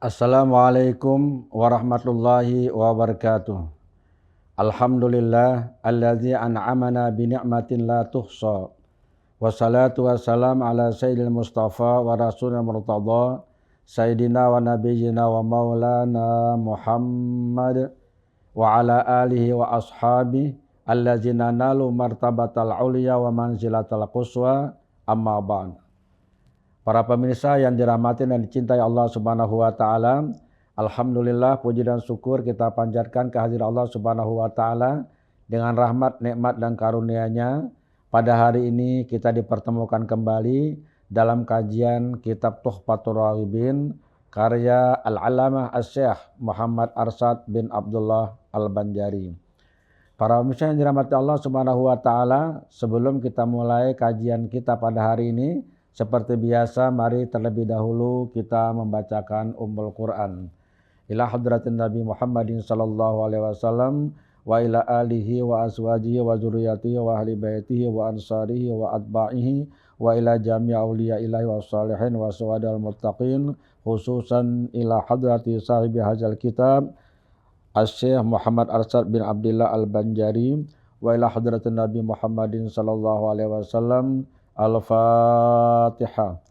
Assalamualaikum warahmatullahi wabarakatuh. Alhamdulillah alladzi an'amana bi ni'matin la tuhsa. Wassalatu wassalam ala sayyidil mustafa wa rasulil murtada sayyidina wa nabiyyina wa maulana Muhammad wa ala alihi wa ashabihi alladzina nalu martabatal ulia wa manzilatal quswa amma ba'd. Para pemirsa yang dirahmati dan dicintai Allah Subhanahu wa taala, alhamdulillah puji dan syukur kita panjatkan kehadiran Allah Subhanahu wa taala dengan rahmat, nikmat dan karunia-Nya. Pada hari ini kita dipertemukan kembali dalam kajian kitab Tuhfatur Raghibin karya Al-Allamah Asy-Syaikh Muhammad Arsyad bin Abdullah Al-Banjari. Para pemirsa yang dirahmati Allah Subhanahu wa taala, sebelum kita mulai kajian kita pada hari ini, seperti biasa, mari terlebih dahulu kita membacakan Ummul Quran. Ila hadratin Nabi Muhammadin sallallahu alaihi wasallam wa ila alihi wa azwajihi wa dzurriyyatihi wa ahli baitihi wa ansarihi wa atba'ihi wa ila jami' auliya ilahi wa salihin wa sawadal muttaqin, khususan ila hadrati sahibi hadzal kitab Asy-Syaikh Muhammad Arsyad bin Abdullah Al-Banjari wa ila hadratin Nabi Muhammadin sallallahu alaihi wasallam. Al-Fatihah.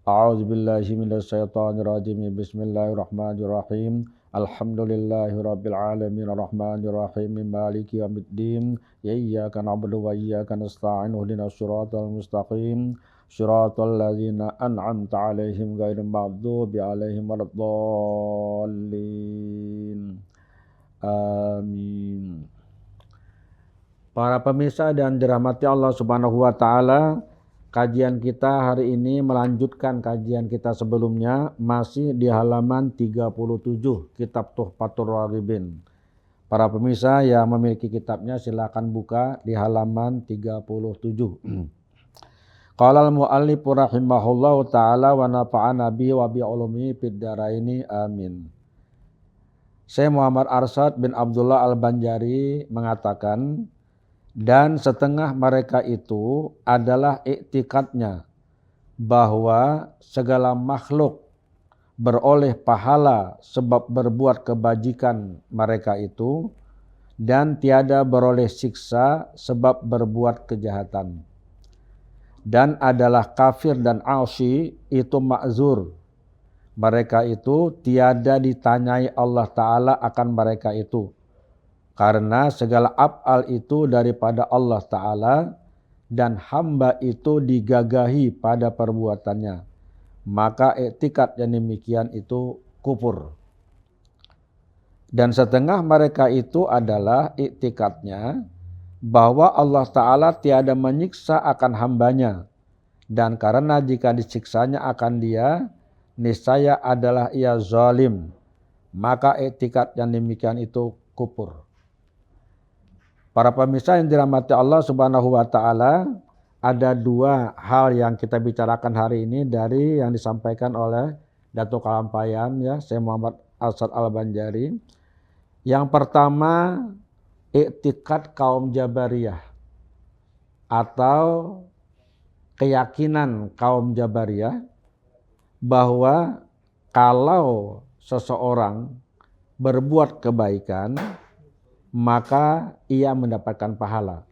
A'udzu billahi minasy syaithanir rajim. Bismillahirrahmanirrahim. Alhamdulillahirabbil alamin arrahmanir rahim maliki yaumiddin. Iyyaka na'budu wa iyyaka nasta'in. Ihdinas shiratal mustaqim. Shiratal ladzina an'amta 'alaihim ghairil maghdubi 'alaihim waladdallin. Amin. Para pemirsa dan dirahmati Allah Subhanahu wa taala, kajian kita hari ini melanjutkan kajian kita sebelumnya, masih di halaman 37 kitab Tuhfatur Raghibin. Para pemirsa yang memiliki kitabnya silakan buka di halaman 37. Qala al-mu'allif rahimahullahu taala wa nafa'ana bihi wa bi ulumihi fid dharaini amin. Syekh Muhammad Arsyad bin Abdullah Al-Banjari mengatakan, dan setengah mereka itu adalah iktikadnya bahwa segala makhluk beroleh pahala sebab berbuat kebajikan mereka itu, dan tiada beroleh siksa sebab berbuat kejahatan. Dan adalah kafir dan asi itu ma'zur. Mereka itu tiada ditanyai Allah Ta'ala akan mereka itu, karena segala af'al itu daripada Allah Ta'ala dan hamba itu digagahi pada perbuatannya. Maka iktikad yang demikian itu kufur. Dan setengah mereka itu adalah iktikadnya bahwa Allah Ta'ala tiada menyiksa akan hambanya. Dan karena jika disiksanya akan dia, niscaya adalah ia zalim. Maka iktikad yang demikian itu kufur. Para pemirsa yang dirahmati Allah Subhanahu wa taala, ada dua hal yang kita bicarakan hari ini dari yang disampaikan oleh Datuk Kalampayan, ya, Syekh Muhammad Arsyad Al-Banjari. Yang pertama, iktikad kaum Jabariyah atau keyakinan kaum Jabariyah bahwa kalau seseorang berbuat kebaikan maka ia mendapatkan pahala.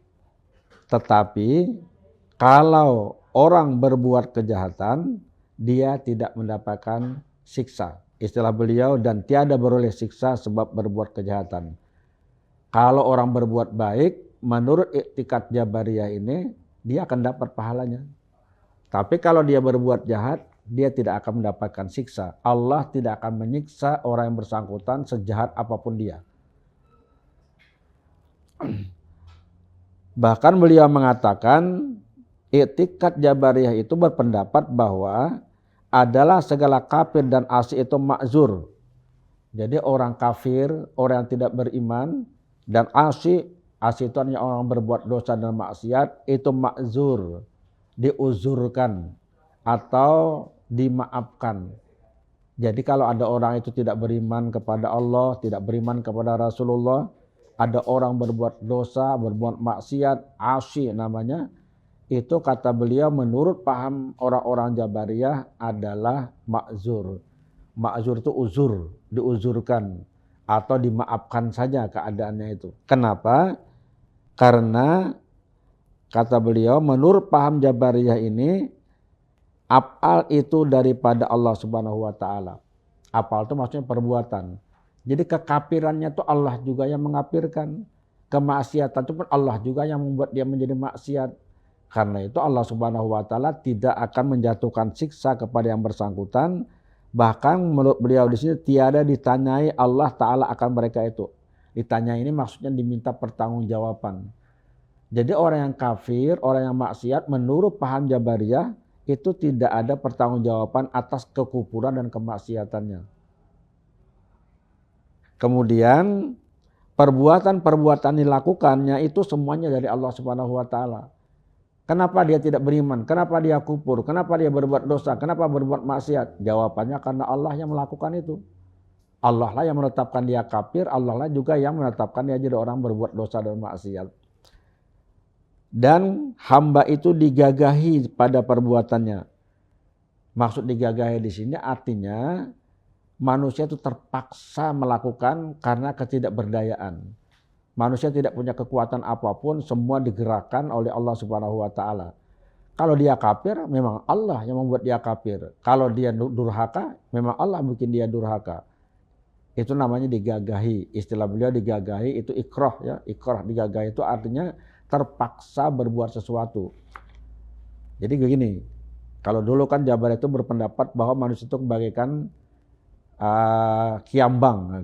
Tetapi kalau orang berbuat kejahatan, dia tidak mendapatkan siksa. Istilah beliau, dan tiada beroleh siksa sebab berbuat kejahatan. Kalau orang berbuat baik, menurut iktikad Jabariyah ini, dia akan dapat pahalanya. Tapi kalau dia berbuat jahat, dia tidak akan mendapatkan siksa. Allah tidak akan menyiksa orang yang bersangkutan sejahat apapun dia. Bahkan beliau mengatakan iktikad Jabariyah itu berpendapat bahwa adalah segala kafir dan asi itu ma'zur. Jadi orang kafir, orang yang tidak beriman, dan asi itu hanya orang berbuat dosa dan maksiat, itu ma'zur, diuzurkan atau dimaafkan. Jadi kalau ada orang itu tidak beriman kepada Allah, tidak beriman kepada Rasulullah, ada orang berbuat dosa, berbuat maksiat, asi namanya, itu kata beliau menurut paham orang-orang Jabariyah adalah ma'zur. Ma'zur itu uzur, diuzurkan atau dimaafkan saja keadaannya itu. Kenapa? Karena kata beliau, menurut paham Jabariyah ini, af'al itu daripada Allah Subhanahu wa taala. Af'al itu maksudnya perbuatan. Jadi kekafirannya itu Allah juga yang mengkafirkan. Kemaksiatan itu pun Allah juga yang membuat dia menjadi maksiat. Karena itu Allah Subhanahu wa taala tidak akan menjatuhkan siksa kepada yang bersangkutan. Bahkan menurut beliau di sini tiada ditanyai Allah taala akan mereka itu. Ditanyai ini maksudnya diminta pertanggungjawaban. Jadi orang yang kafir, orang yang maksiat menurut paham Jabariyah itu tidak ada pertanggungjawaban atas kekufuran dan kemaksiatannya. Kemudian perbuatan-perbuatan dilakukannya itu semuanya dari Allah Subhanahu wa taala. Kenapa dia tidak beriman? Kenapa dia kufur? Kenapa dia berbuat dosa? Kenapa berbuat maksiat? Jawabannya karena Allah yang melakukan itu. Allah lah yang menetapkan dia kafir, Allah lah juga yang menetapkan dia jadi orang berbuat dosa dan maksiat. Dan hamba itu digagahi pada perbuatannya. Maksud digagahi di sini artinya manusia itu terpaksa melakukan karena ketidakberdayaan. Manusia tidak punya kekuatan apapun, semua digerakkan oleh Allah Subhanahu wa taala. Kalau dia kafir, memang Allah yang membuat dia kafir. Kalau dia durhaka, memang Allah bikin dia durhaka. Itu namanya digagahi. Istilah beliau digagahi itu ikrah ya. Ikrah digagahi itu artinya terpaksa berbuat sesuatu. Jadi begini, kalau dulu kan Jabar itu berpendapat bahwa manusia itu bagaikan kiambang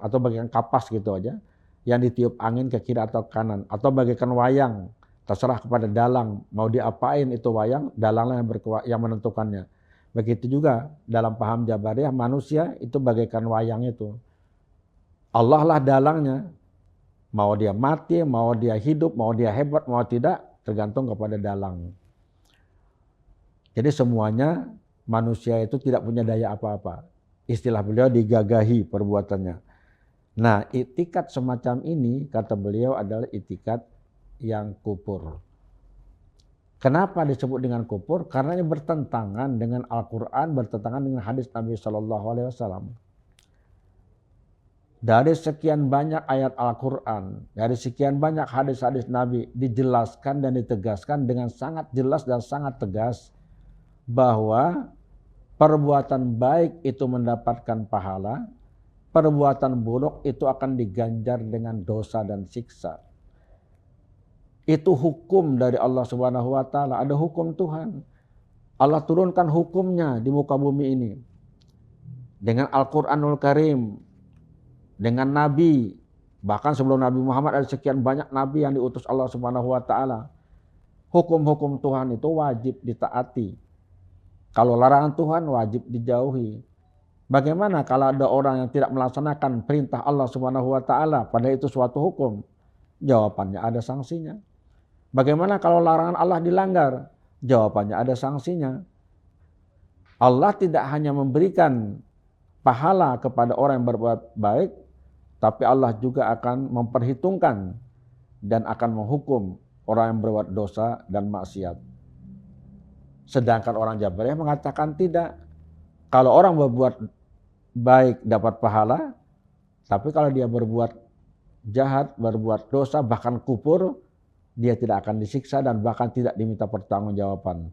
atau bagaikan kapas gitu aja, yang ditiup angin ke kiri atau kanan, atau bagaikan wayang, terserah kepada dalang mau diapain itu wayang, dalanglah yang menentukannya. Begitu juga dalam paham Jabariyah, manusia itu bagaikan wayang itu. Allah lah dalangnya. Mau dia mati, mau dia hidup, mau dia hebat, mau tidak, tergantung kepada dalang. Jadi semuanya manusia itu tidak punya daya apa-apa. Istilah beliau digagahi perbuatannya. Nah, itikat semacam ini kata beliau adalah itikat yang kufur. Kenapa disebut dengan kufur? Karena ini bertentangan dengan Al-Quran, bertentangan dengan hadis Nabi SAW. Dari sekian banyak ayat Al-Quran, dari sekian banyak hadis-hadis Nabi dijelaskan dan ditegaskan dengan sangat jelas dan sangat tegas bahwa perbuatan baik itu mendapatkan pahala, perbuatan buruk itu akan diganjar dengan dosa dan siksa. Itu hukum dari Allah Subhanahu wa taala, ada hukum Tuhan. Allah turunkan hukumnya di muka bumi ini. Dengan Al-Qur'anul Karim, dengan Nabi, bahkan sebelum Nabi Muhammad ada sekian banyak Nabi yang diutus Allah Subhanahu wa taala. Hukum-hukum Tuhan itu wajib ditaati. Kalau larangan Tuhan wajib dijauhi. Bagaimana kalau ada orang yang tidak melaksanakan perintah Allah Subhanahu wa taala, padahal itu suatu hukum? Jawabannya ada sanksinya. Bagaimana kalau larangan Allah dilanggar? Jawabannya ada sanksinya. Allah tidak hanya memberikan pahala kepada orang yang berbuat baik, tapi Allah juga akan memperhitungkan dan akan menghukum orang yang berbuat dosa dan maksiat. Sedangkan orang Jabariyah mengatakan tidak. Kalau orang berbuat baik dapat pahala, tapi kalau dia berbuat jahat, berbuat dosa, bahkan kufur, dia tidak akan disiksa dan bahkan tidak diminta pertanggungjawaban.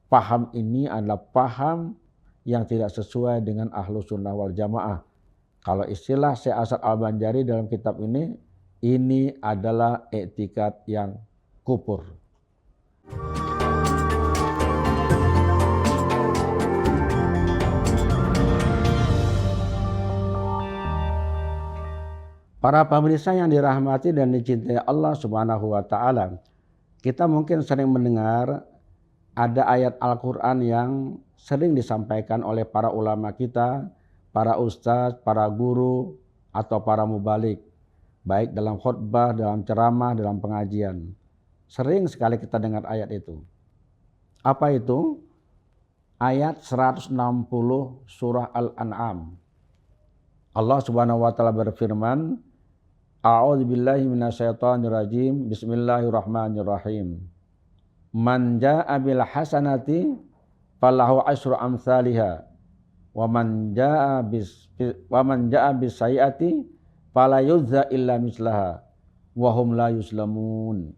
Paham ini adalah paham yang tidak sesuai dengan Ahlus Sunnah wal Jamaah. Kalau istilah Syekh Asad Al-Banjari dalam kitab ini adalah i'tikad yang kufur. Para pemirsa yang dirahmati dan dicintai Allah Subhanahu wa taala, kita mungkin sering mendengar ada ayat Al-Qur'an yang sering disampaikan oleh para ulama kita, para ustadz, para guru, atau para mubalik, baik dalam khutbah, dalam ceramah, dalam pengajian. Sering sekali kita dengar ayat itu. Apa itu? Ayat 160 surah Al-An'am. Allah Subhanahu wa taala berfirman, A'udzubillahi minasyaitonirrajim. Bismillahirrahmanirrahim. Man jaa'a bil hasanati falahu asyru amsalihha Wa man jaa bis sayyiati fala yujza illa mislaha wa hum la yuslamun.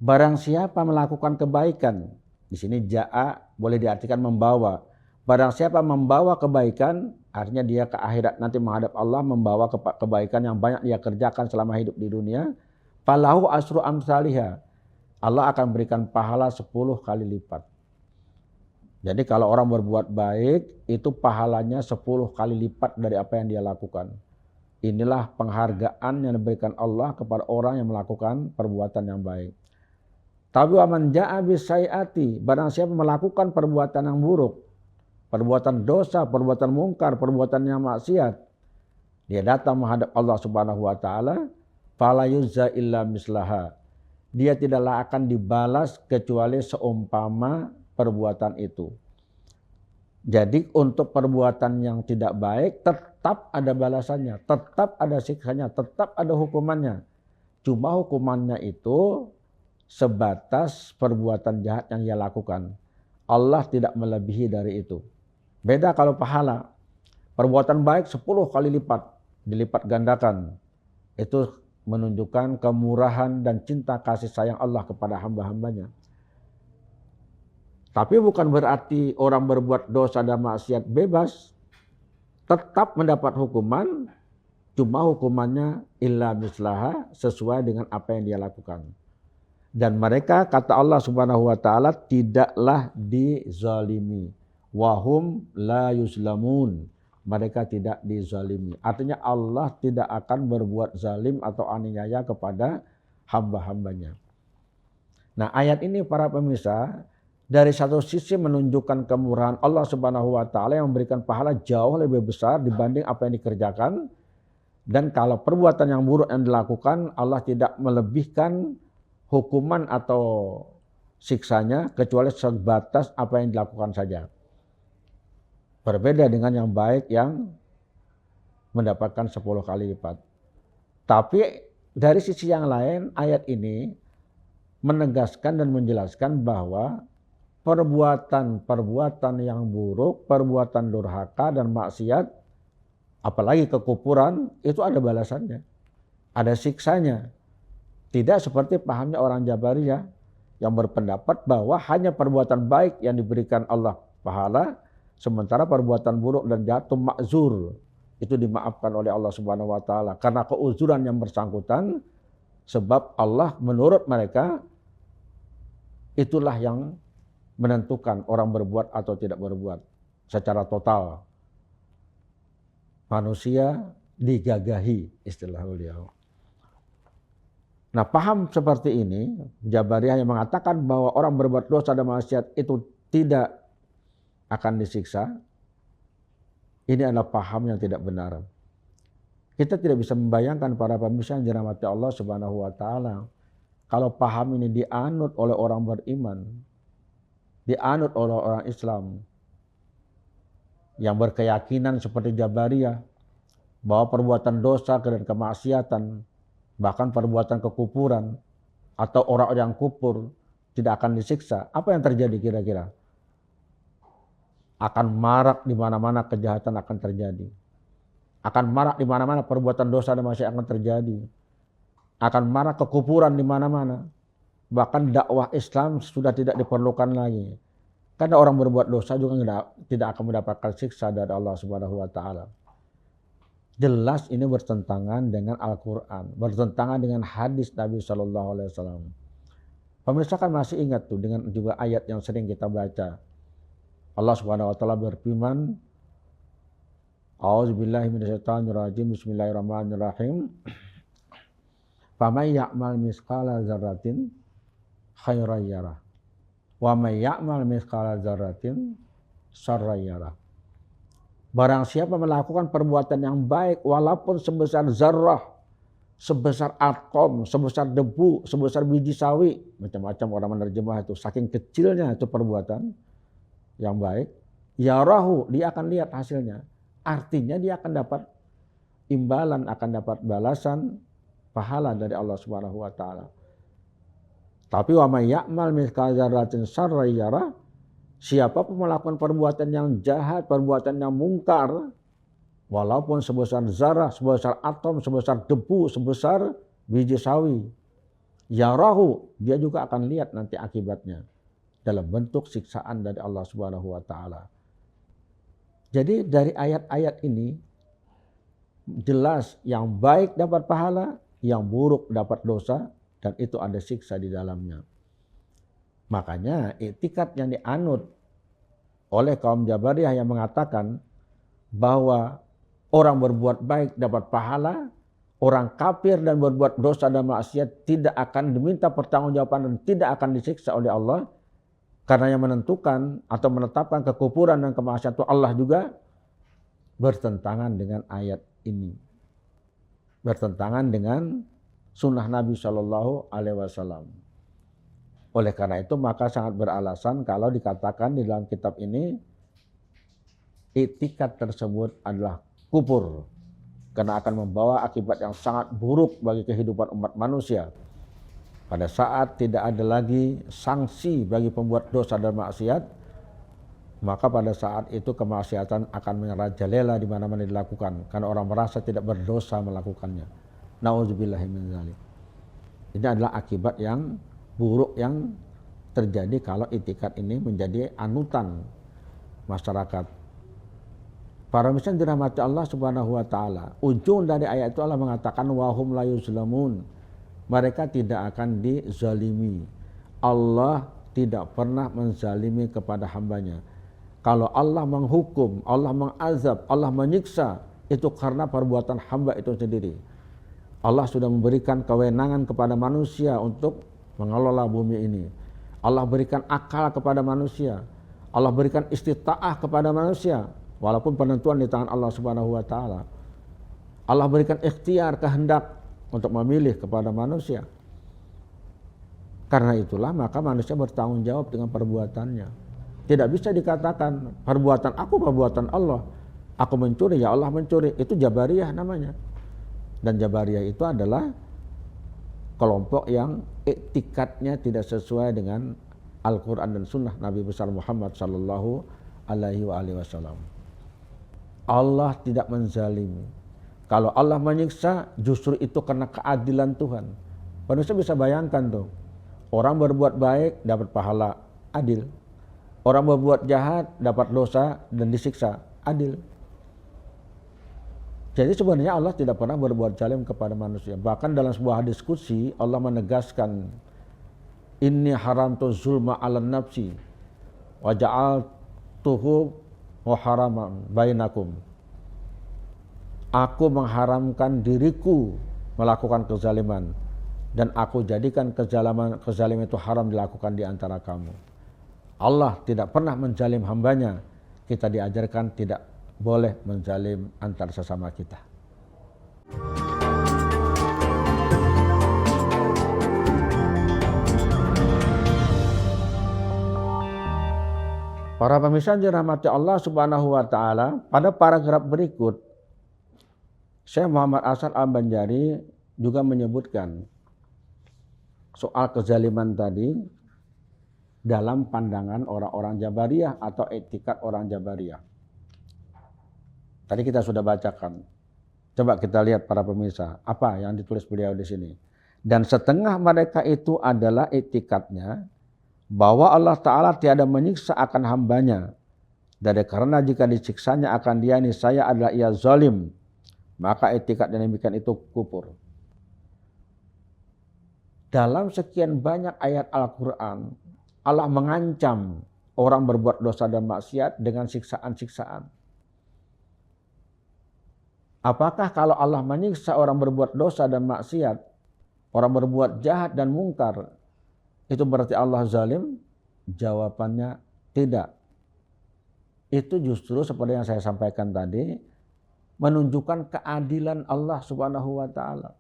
Barang siapa melakukan kebaikan, di sini jaa boleh diartikan membawa. Barang siapa membawa kebaikan, artinya dia ke akhirat nanti menghadap Allah membawa kebaikan yang banyak dia kerjakan selama hidup di dunia, falahu asru amsalihha. Allah akan berikan pahala 10 kali lipat. Jadi kalau orang berbuat baik, itu pahalanya 10 kali lipat dari apa yang dia lakukan. Inilah penghargaan yang diberikan Allah kepada orang yang melakukan perbuatan yang baik. Tapi wa man jaa bis sayyiati, barang siapa melakukan perbuatan yang buruk, perbuatan dosa, perbuatan mungkar, perbuatan yang maksiat, dia datang menghadap Allah Subhanahu wa taala, fala yujza illa mislaha. Dia tidaklah akan dibalas kecuali seumpama perbuatan itu. Jadi untuk perbuatan yang tidak baik tetap ada balasannya, tetap ada siksanya, tetap ada hukumannya. Cuma hukumannya itu sebatas perbuatan jahat yang ia lakukan. Allah tidak melebihi dari itu. Beda kalau pahala. Perbuatan baik 10 kali lipat, dilipat gandakan. Itu menunjukkan kemurahan dan cinta kasih sayang Allah kepada hamba-hambanya. Tapi bukan berarti orang berbuat dosa dan maksiat bebas. Tetap mendapat hukuman, cuma hukumannya illa mislaha, sesuai dengan apa yang dia lakukan. Dan mereka, kata Allah Subhanahu wa taala, tidaklah dizalimi. Wahum la yuzlamun. Mereka tidak dizalimi. Artinya Allah tidak akan berbuat zalim atau aniaya kepada hamba-hambanya. Nah, ayat ini para pemirsa, dari satu sisi menunjukkan kemurahan Allah Subhanahu wa taala yang memberikan pahala jauh lebih besar dibanding apa yang dikerjakan. Dan kalau perbuatan yang buruk yang dilakukan, Allah tidak melebihkan hukuman atau siksanya kecuali sebatas apa yang dilakukan saja. Berbeda dengan yang baik yang mendapatkan 10 kali lipat. Tapi dari sisi yang lain ayat ini menegaskan dan menjelaskan bahwa perbuatan yang buruk, perbuatan durhaka dan maksiat, apalagi kekufuran, itu ada balasannya, ada siksanya. Tidak seperti pahamnya orang Jabariyah yang berpendapat bahwa hanya perbuatan baik yang diberikan Allah pahala, sementara perbuatan buruk dan jahat itu makzur, itu dimaafkan oleh Allah Subhanahu wa taala karena keuzuran yang bersangkutan, sebab Allah menurut mereka itulah yang menentukan orang berbuat atau tidak berbuat secara total. Manusia digagahi, istilah beliau. Nah, paham seperti ini, Jabariyah yang mengatakan bahwa orang berbuat dosa dan maksiat itu tidak akan disiksa, ini adalah paham yang tidak benar. Kita tidak bisa membayangkan para pemirsa yang dirahmati Allah Subhanahu wa taala, kalau paham ini dianut oleh orang beriman, dianut oleh orang Islam yang berkeyakinan seperti Jabariyah bahwa perbuatan dosa dan kemaksiatan, bahkan perbuatan kekufuran atau orang yang kufur tidak akan disiksa. Apa yang terjadi kira-kira? Akan marak di mana-mana kejahatan akan terjadi. Akan marak di mana-mana perbuatan dosa dan maksiat akan terjadi. Akan marak kekufuran di mana-mana. Bahkan dakwah Islam sudah tidak diperlukan lagi. Karena orang berbuat dosa juga tidak akan mendapatkan siksa dari Allah Subhanahu wa taala. Jelas ini bertentangan dengan Al-Quran, bertentangan dengan hadis Nabi SAW. Pemirsa kan masih ingat tuh dengan juga ayat yang sering kita baca. Allah Subhanahu wa taala berfirman, A'udzubillahi minasyaitonirrajim, bismillahirrahmanirrahim. Faman ya'mal misqala dzarratin khairan yarah, wa may ya'mal misqala dzarratin syarran yarah. Barang siapa melakukan perbuatan yang baik walaupun sebesar zarrah, sebesar atom, sebesar debu, sebesar biji sawi, macam-macam orang menerjemah itu, saking kecilnya itu perbuatan yang baik, yarahu, dia akan lihat hasilnya. Artinya dia akan dapat imbalan, akan dapat balasan pahala dari Allah Subhanahu wa taala. Tapi wa may ya'mal mithqala dzarratin syarran yarah, Siapapun melakukan perbuatan yang jahat, perbuatan yang mungkar, walaupun sebesar zarah, sebesar atom, sebesar debu, sebesar biji sawi, yarahu, dia juga akan lihat nanti akibatnya dalam bentuk siksaan dari Allah Subhanahu wa taala. Jadi dari ayat-ayat ini jelas yang baik dapat pahala, yang buruk dapat dosa, dan itu ada siksa di dalamnya. Makanya i'tikad yang dianut oleh kaum Jabariyah yang mengatakan bahwa orang berbuat baik dapat pahala, orang kafir dan berbuat dosa dan maksiat tidak akan diminta pertanggungjawaban dan tidak akan disiksa oleh Allah, karena yang menentukan atau menetapkan kekufuran dan kemaksiatan itu Allah juga, bertentangan dengan ayat ini, bertentangan dengan sunnah Nabi Shallallahu Alaihi Wasallam. Oleh karena itu maka sangat beralasan kalau dikatakan di dalam kitab ini i'tikad tersebut adalah kufur, karena akan membawa akibat yang sangat buruk bagi kehidupan umat manusia. Pada saat tidak ada lagi sanksi bagi pembuat dosa dan maksiat, maka pada saat itu kemaksiatan akan merajalela di mana-mana dilakukan, karena orang merasa tidak berdosa melakukannya. Nauzubillahi min dzalik. Ini adalah akibat yang buruk yang terjadi kalau i'tikad ini menjadi anutan masyarakat. Para misal dirahmati Allah Subhanahu wa taala. Ujung dari ayat itu Allah mengatakan wahum la yuzlamun. Mereka tidak akan dizalimi. Allah tidak pernah menzalimi kepada hambanya. Kalau Allah menghukum, Allah mengazab, Allah menyiksa, itu karena perbuatan hamba itu sendiri. Allah sudah memberikan kewenangan kepada manusia untuk mengelola bumi ini. Allah berikan akal kepada manusia. Allah berikan istita'ah kepada manusia. Walaupun penentuan di tangan Allah Subhanahu wa taala. Allah berikan ikhtiar, kehendak untuk memilih kepada manusia. Karena itulah maka manusia bertanggung jawab dengan perbuatannya. Tidak bisa dikatakan perbuatan aku perbuatan Allah. Aku mencuri, ya Allah mencuri. Itu Jabariyah namanya. Dan Jabariyah itu adalah kelompok yang i'tikadnya tidak sesuai dengan Al-Quran dan Sunnah Nabi besar Muhammad Sallallahu Alaihi Wasallam. Allah tidak menzalimi. Kalau Allah menyiksa, justru itu karena keadilan Tuhan. Manusia bisa bayangkan tuh, orang berbuat baik dapat pahala, adil. Orang berbuat jahat dapat dosa dan disiksa, adil. Jadi sebenarnya Allah tidak pernah berbuat zalim kepada manusia. Bahkan dalam sebuah diskusi Allah menegaskan, inni haramtu zulma ala nafsi wa ja'altuhu muharaman bainakum. Aku mengharamkan diriku melakukan kezaliman dan aku jadikan kezaliman itu haram dilakukan di antara kamu. Allah tidak pernah menzalim hambanya. Kita diajarkan tidak boleh menzalim antar sesama kita. Para pemirsa dirahmati Allah Subhanahu wa taala, pada paragraf berikut Syekh Muhammad Hasan Al-Banjari juga menyebutkan soal kezaliman tadi dalam pandangan orang-orang Jabariyah atau i'tikad orang Jabariyah. Tadi kita sudah bacakan. Coba kita lihat para pemirsa, apa yang ditulis beliau di sini. Dan setengah mereka itu adalah i'tikadnya bahwa Allah Ta'ala tiada menyiksa akan hambanya. Dan karena jika disiksanya akan dia niscaya adalah ia zalim, maka i'tikad yang demikian itu kufur. Dalam sekian banyak ayat Al-Quran, Allah mengancam orang berbuat dosa dan maksiat dengan siksaan-siksaan. Apakah kalau Allah menyiksa orang berbuat dosa dan maksiat, orang berbuat jahat dan mungkar, itu berarti Allah zalim? Jawabannya tidak. Itu justru seperti yang saya sampaikan tadi, menunjukkan keadilan Allah Subhanahu wa taala.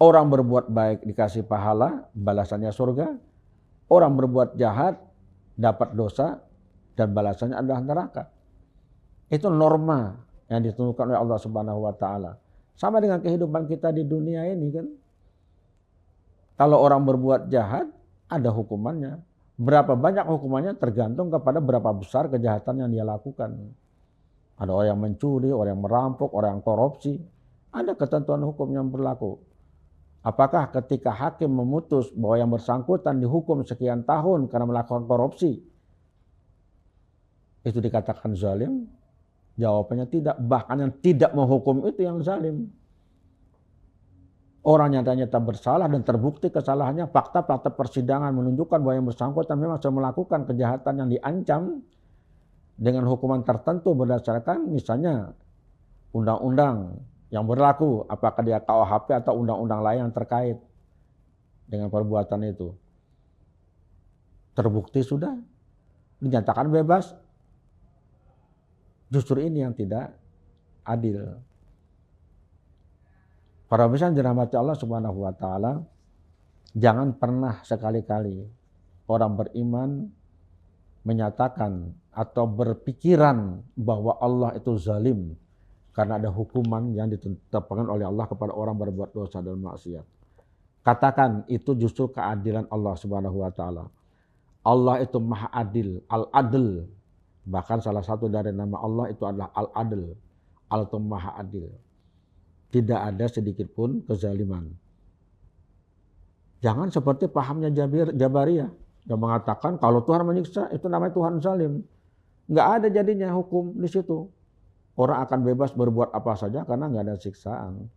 Orang berbuat baik dikasih pahala, balasannya surga. Orang berbuat jahat dapat dosa dan balasannya adalah neraka. Itu norma yang ditentukan oleh Allah Subhanahu wa taala. Sama dengan kehidupan kita di dunia ini kan. Kalau orang berbuat jahat ada hukumannya. Berapa banyak hukumannya tergantung kepada berapa besar kejahatan yang dia lakukan. Ada orang yang mencuri, orang yang merampok, orang yang korupsi. Ada ketentuan hukum yang berlaku. Apakah ketika hakim memutus bahwa yang bersangkutan dihukum sekian tahun karena melakukan korupsi, itu dikatakan zalim? Jawabannya tidak. Bahkan yang tidak menghukum itu yang zalim. Orang nyata-nyata bersalah dan terbukti kesalahannya, fakta-fakta persidangan menunjukkan bahwa yang bersangkutan memang sudah melakukan kejahatan yang diancam dengan hukuman tertentu berdasarkan misalnya undang-undang yang berlaku, apakah dia KUHP atau undang-undang lain yang terkait dengan perbuatan itu. Terbukti sudah, dinyatakan bebas. Justru ini yang tidak adil. Para pemirsa dirahmati Allah Subhanahu wa taala, jangan pernah sekali-kali orang beriman menyatakan atau berpikiran bahwa Allah itu zalim karena ada hukuman yang ditetapkan oleh Allah kepada orang berbuat dosa dan maksiat. Katakan itu justru keadilan Allah Subhanahu wa taala. Allah itu Maha Adil, Al-Adl. Bahkan salah satu dari nama Allah itu adalah Al-Adl. Allah itu Maha Adil. Tidak ada sedikit pun kezaliman. Jangan seperti pahamnya Jabariyah yang mengatakan kalau Tuhan menyiksa itu namanya Tuhan zalim. Nggak ada jadinya hukum di situ. Orang akan bebas berbuat apa saja karena nggak ada siksaan.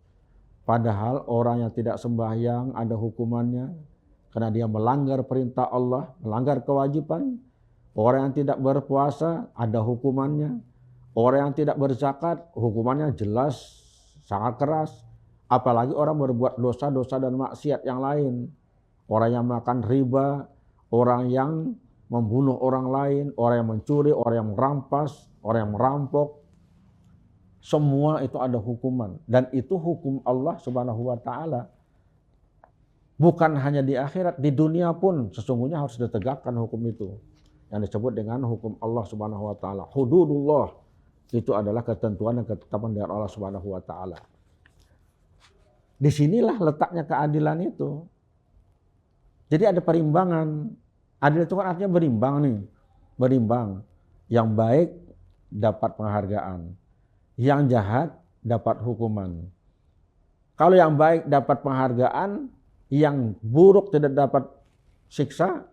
Padahal orang yang tidak sembahyang ada hukumannya karena dia melanggar perintah Allah, melanggar kewajiban. Orang yang tidak berpuasa ada hukumannya. Orang yang tidak berzakat hukumannya jelas sangat keras. Apalagi orang berbuat dosa-dosa dan maksiat yang lain. Orang yang makan riba, orang yang membunuh orang lain, orang yang mencuri, orang yang merampas, orang yang merampok. Semua itu ada hukuman. Dan itu hukum Allah Subhanahu wa taala. Bukan hanya di akhirat, di dunia pun sesungguhnya harus ditegakkan hukum itu. Yang disebut dengan hukum Allah Subhanahu wa taala. Hududullah. Itu adalah ketentuan dan ketetapan dari Allah Subhanahu wa taala. Disinilah letaknya keadilan itu. Jadi ada perimbangan. Adil itu kan artinya berimbang nih. Berimbang. Yang baik dapat penghargaan. Yang jahat dapat hukuman. Kalau yang baik dapat penghargaan, yang buruk tidak dapat siksa,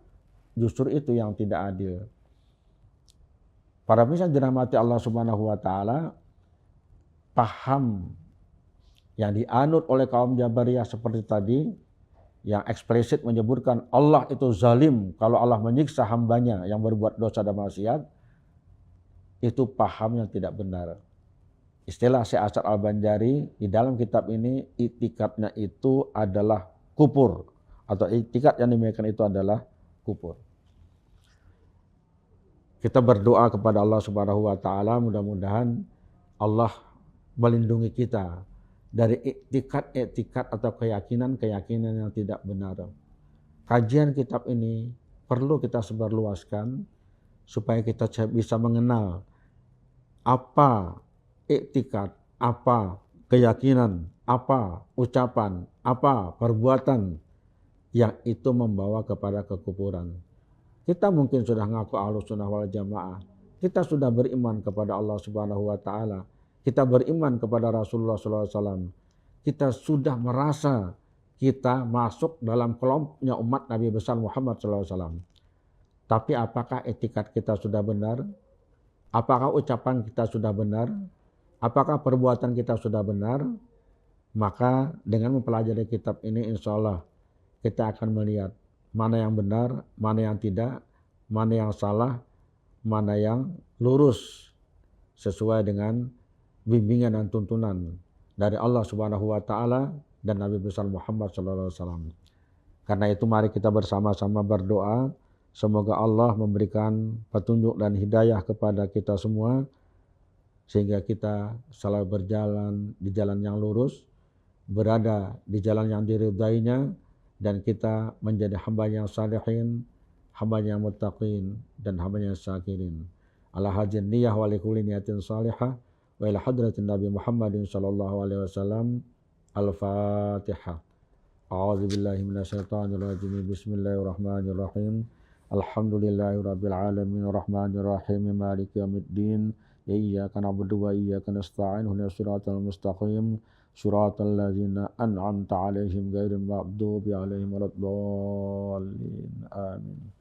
justru itu yang tidak adil. Para pemirsa dirahmati Allah Subhanahu wa taala, paham yang dianut oleh kaum Jabariyah seperti tadi, yang eksplisit menyebutkan Allah itu zalim kalau Allah menyiksa hambanya yang berbuat dosa dan maksiat, itu paham yang tidak benar. Istilah Syekh Asad Al-Banjari di dalam kitab ini, itikadnya itu adalah kufur, atau itikad yang demikian itu adalah kufur. Kita berdoa kepada Allah Subhanahu wa taala, mudah-mudahan Allah melindungi kita dari iktikad atau keyakinan yang tidak benar. Kajian kitab ini perlu kita sebarluaskan supaya kita bisa mengenal apa iktikad, apa keyakinan, apa ucapan, apa perbuatan yang itu membawa kepada kekufuran. Kita mungkin sudah ngaku Ahlussunnah wal Jamaah. Kita sudah beriman kepada Allah Subhanahu wa taala. Kita beriman kepada Rasulullah SAW. Kita sudah merasa kita masuk dalam kelompoknya umat Nabi besar Muhammad SAW. Tapi apakah etikat kita sudah benar? Apakah ucapan kita sudah benar? Apakah perbuatan kita sudah benar? Maka dengan mempelajari kitab ini insya Allah kita akan melihat mana yang benar, mana yang tidak, mana yang salah, mana yang lurus sesuai dengan bimbingan dan tuntunan dari Allah Subhanahu wa taala dan Nabi besar Muhammad sallallahu alaihi wasallam. Karena itu mari kita bersama-sama berdoa semoga Allah memberikan petunjuk dan hidayah kepada kita semua sehingga kita selalu berjalan di jalan yang lurus, berada di jalan yang diridainya, dan kita menjadi hamba yang salihin, hamba yang muttaqin, dan hamba yang syakirin. Ala hajin niyah wa likulli niyatin salihah wa ila hadratin Nabi Muhammadin sallallahu alaihi wasallam. Al-Fatihah. A'udzu billahi minasyaitonir rajim. Bismillahirrahmanirrahim. Alhamdulillahirabbil alamin arrahmanir rahim maliki yaumiddin. Iyyaka na'budu wa iyyaka nasta'in ihdinas siratal mustaqim siratal ladzina an'amta 'alaihim ghairil maghdubi 'alaihim waladdallin. Amin.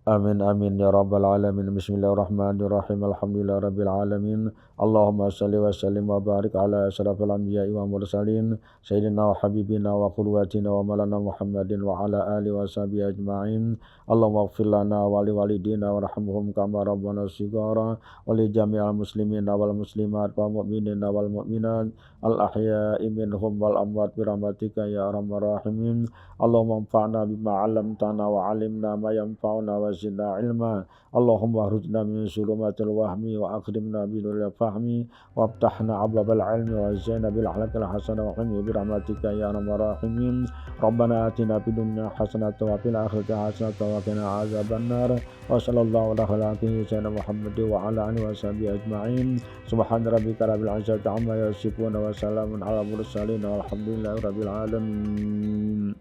Amin amin ya rabbal alamin. Bismillahirrahmanirrahim. Alhamdulillahirabbil alamin. Allahumma shalli wa sallim wa barik ala asyrafil anbiya'i wa mursalin sayyidina wa habibina wa qudwatina wa maulana Muhammadin wa ala alihi wa sahbihi ajma'in. Allahumma ighfir lana wa li walidina warhamhum kama rabbana shighara wa li jami'il muslimina wal muslimat wal mu'minina wal mu'minat al ahya'i minhum wal amwat bi rahmatika ya arhamar rahimin. Allahumma anfa'na bima 'allamtana wa 'allimna ma yanfa'una wa zidna ilma. Allahumma akhrijna min zulumatil wahmi wa akrimna bi nuril fahmi wa aftahna abwabal ilmi wa zaina bil akhlaqil hasanah wa qina bi rahmatika ya arhamar rahimin. Rabbana atina fid dunya hasanatan wa fil akhirati hasanatan wa qina azabannar. Wa sallallahu ala sayyidina Muhammad wa ala alihi wa sahbihi ajma'in. Subhana rabbika rabbil izzati amma yasifun wa salamun ala mursalin walhamdulillahi rabbil alamin.